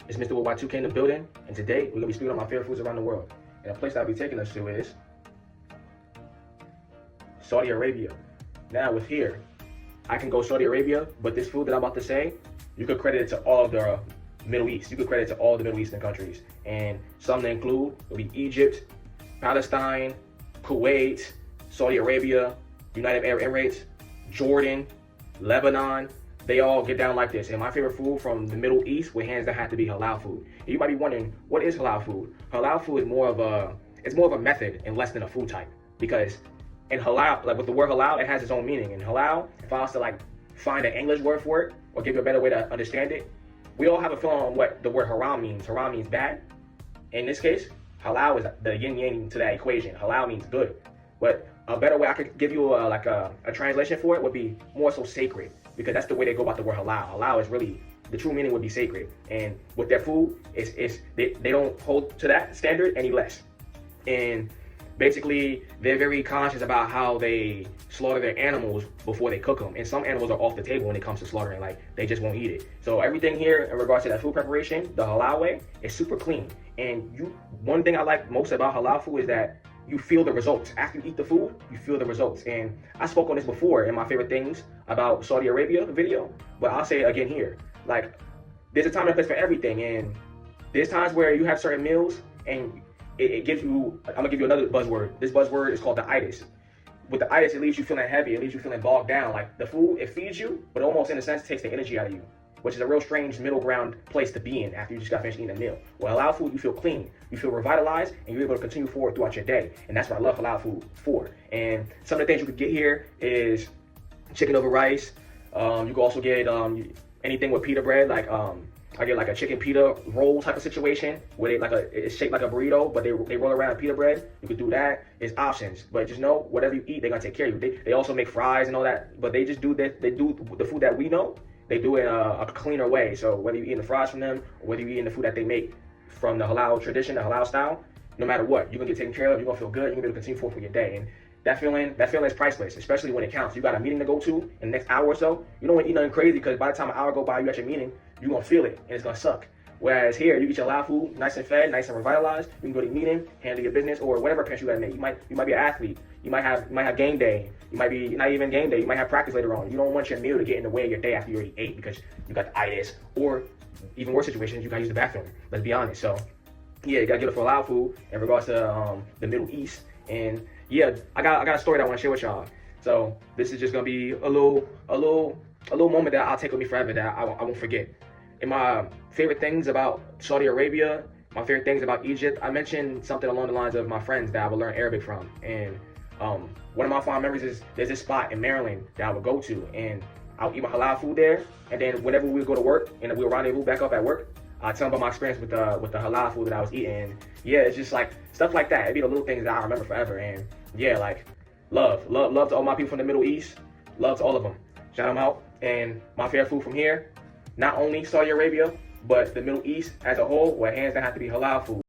It's Mr. Worldwide 2K in the building, and today we're going to be speaking on my favorite foods around the world. And the place that I'll be taking us to is Saudi Arabia. Now with here, I can go Saudi Arabia, but this food that I'm about to say, you could credit it to all of the Middle East. You could credit it to all the Middle Eastern countries. And some to include will be Egypt, Palestine, Kuwait, Saudi Arabia, United Arab Emirates, Jordan, Lebanon. They all get down like this. And my favorite food from the Middle East would hands down have to be halal food. And you might be wondering, what is halal food? Halal food is more of a method and less than a food type. Because in halal, like with the word halal, it has its own meaning. And halal, if I was to like find an English word for it or give you a better way to understand it, we all have a feeling on what the word haram means. Haram means bad. In this case, halal is the yin yang to that equation. Halal means good. But a better way I could give you a translation for it would be more so sacred, because that's the way they go about the word halal. Halal is really, the true meaning would be sacred. And with their food, they don't hold to that standard any less. And basically, they're very conscious about how they slaughter their animals before they cook them. And some animals are off the table when it comes to slaughtering, like they just won't eat it. So everything here in regards to that food preparation, the halal way, is super clean. And one thing I like most about halal food is that you feel the results. After you eat the food, you feel the results. And I spoke on this before in my favorite things about Saudi Arabia video, but I'll say it again here. Like, there's a time and a place for everything. And there's times where you have certain meals and it gives you, I'm gonna give you another buzzword. This buzzword is called the itis. With the itis, it leaves you feeling heavy. It leaves you feeling bogged down. Like the food, it feeds you, but almost in a sense takes the energy out of you, which is a real strange middle ground place to be in after you just got finished eating a meal. Well, halal food, you feel clean, you feel revitalized, and you're able to continue forward throughout your day. And that's what I love halal food for. And some of the things you could get here is chicken over rice. You can also get anything with pita bread, like I get like a chicken pita roll type of situation where it's shaped like a burrito, but they roll around pita bread. You could do that. It's options, but just know whatever you eat, they're gonna take care of you. They also make fries and all that, but they just do that. They do the food that we know. They do it a cleaner way. So whether you're eating the fries from them or whether you're eating the food that they make from the halal tradition, the halal style, no matter what, you're gonna get taken care of. You're gonna feel good. You're gonna be able to continue forward for your day. And that feeling is priceless, especially when it counts. You got a meeting to go to in the next hour or so. You don't want to eat nothing crazy, because by the time an hour go by, you at your meeting, you're gonna feel it and it's gonna suck. Whereas here, you get your halal food, nice and fed, nice and revitalized. You can go to your meeting, handle your business, or whatever plans you gotta make. You might be an athlete. You might have game day. You might be not even game day. You might have practice later on. You don't want your meal to get in the way of your day after you already ate because you got the itis, or even worse situations, you gotta use the bathroom. Let's be honest. So yeah, you gotta get it for halal food in regards to the Middle East. And yeah, I got a story that I want to share with y'all. So this is just gonna be a little moment that I'll take with me forever, that I won't forget. In my favorite things about Saudi Arabia, my favorite things about Egypt, I mentioned something along the lines of my friends that I would learn Arabic from. And one of my fond memories is there's this spot in Maryland that I would go to, and I'll eat my halal food there. And then whenever we would go to work and we'll rendezvous back up at work, I tell them about my experience with the halal food that I was eating. And yeah, it's just like stuff like that. It'd be the little things that I remember forever. And yeah, like love to all my people from the Middle East. Love to all of them. Shout them out. And my favorite food from here, not only Saudi Arabia, but the Middle East as a whole, where hands down have to be halal food.